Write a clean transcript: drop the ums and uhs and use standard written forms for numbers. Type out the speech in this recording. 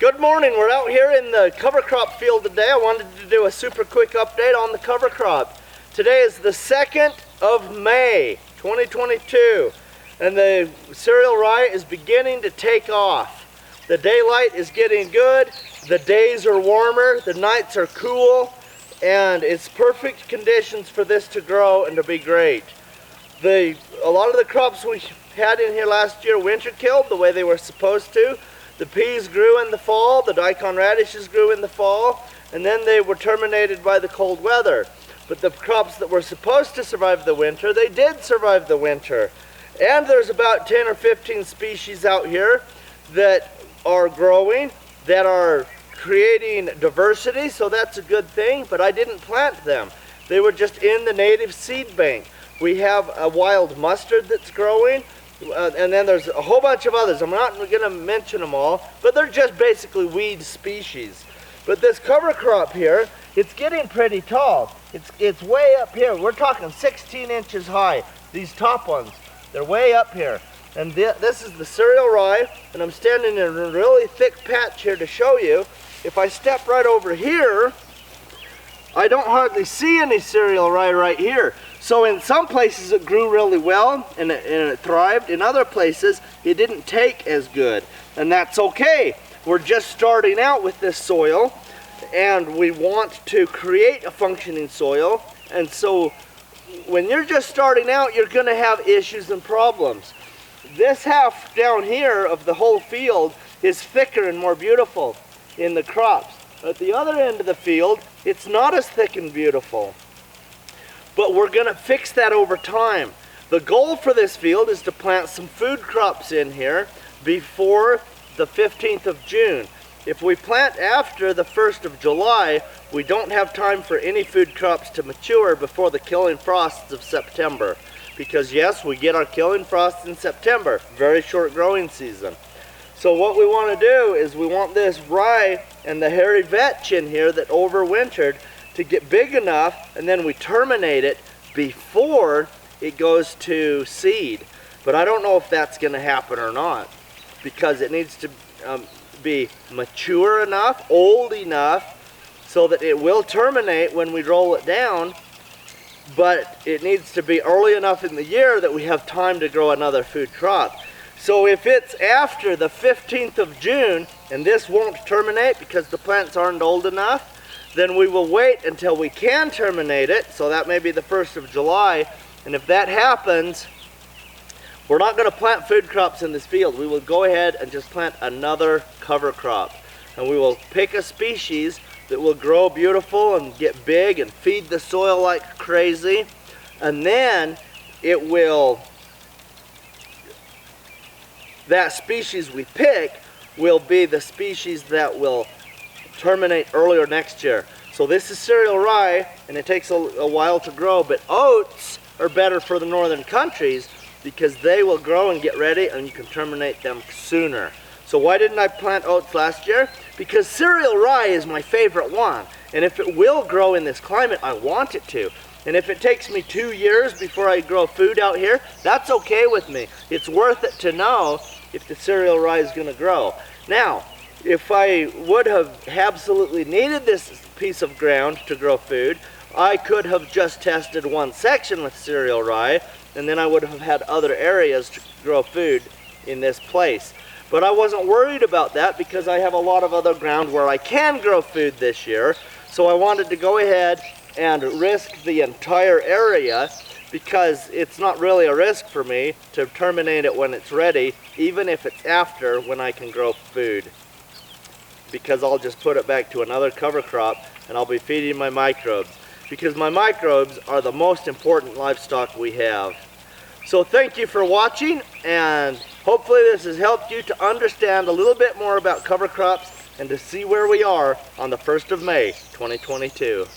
Good morning, we're out here in the cover crop field today. I wanted to do a super quick update on the cover crop. Today is the 2nd of May, 2022, and the cereal rye is beginning to take off. The daylight is getting good, the days are warmer, the nights are cool, and it's perfect conditions for this to grow and to be great. A lot of the crops we had in here last year winter killed the way they were supposed to. The peas grew in the fall, the daikon radishes grew in the fall, and then they were terminated by the cold weather. But the crops that were supposed to survive the winter, they did survive the winter. And there's about 10 or 15 species out here that are growing, that are creating diversity, so that's a good thing, but I didn't plant them. They were just in the native seed bank. We have a wild mustard that's growing, and then there's a whole bunch of others. I'm not going to mention them all, but they're just basically weed species. But this cover crop here, it's getting pretty tall. It's way up here. We're talking 16 inches high. These top ones, they're way up here. And this is the cereal rye, and I'm standing in a really thick patch here to show you. If I step right over here, I don't hardly see any cereal rye right here. So in some places it grew really well and it thrived. In other places it didn't take as good, and that's okay. We're just starting out with this soil and we want to create a functioning soil, and so when you're just starting out you're going to have issues and problems. This half down here of the whole field is thicker and more beautiful in the crops. At the other end of the field it's not as thick and beautiful. But we're going to fix that over time. The goal for this field is to plant some food crops in here before the 15th of June. If we plant after the 1st of July, we don't have time for any food crops to mature before the killing frosts of September. Because yes, we get our killing frosts in September, very short growing season. So what we want to do is we want this rye and the hairy vetch in here that overwintered to get big enough, and then we terminate it before it goes to seed. But I don't know if that's going to happen or not, because it needs to be mature enough, old enough, so that it will terminate when we roll it down, but it needs to be early enough in the year that we have time to grow another food crop. So if it's after the 15th of June, and this won't terminate because the plants aren't old enough, then we will wait until we can terminate it, so that may be the 1st of July, and if that happens, we're not going to plant food crops in this field. We will go ahead and just plant another cover crop, and we will pick a species that will grow beautiful and get big and feed the soil like crazy, and then that species we pick will be the species that will terminate earlier next year. So this is cereal rye, and it takes a while to grow, but oats are better for the northern countries because they will grow and get ready and you can terminate them sooner. So why didn't I plant oats last year? Because cereal rye is my favorite one, and if it will grow in this climate, I want it to. And if it takes me 2 years before I grow food out here, that's okay with me. It's worth it to know if the cereal rye is going to grow. Now, if I would have absolutely needed this piece of ground to grow food, I could have just tested one section with cereal rye, and then I would have had other areas to grow food in this place. But I wasn't worried about that because I have a lot of other ground where I can grow food this year. So I wanted to go ahead and risk the entire area, because it's not really a risk for me to terminate it when it's ready, even if it's after when I can grow food. Because I'll just put it back to another cover crop and I'll be feeding my microbes, because my microbes are the most important livestock we have. So thank you for watching, and hopefully this has helped you to understand a little bit more about cover crops and to see where we are on the 1st of May 2022.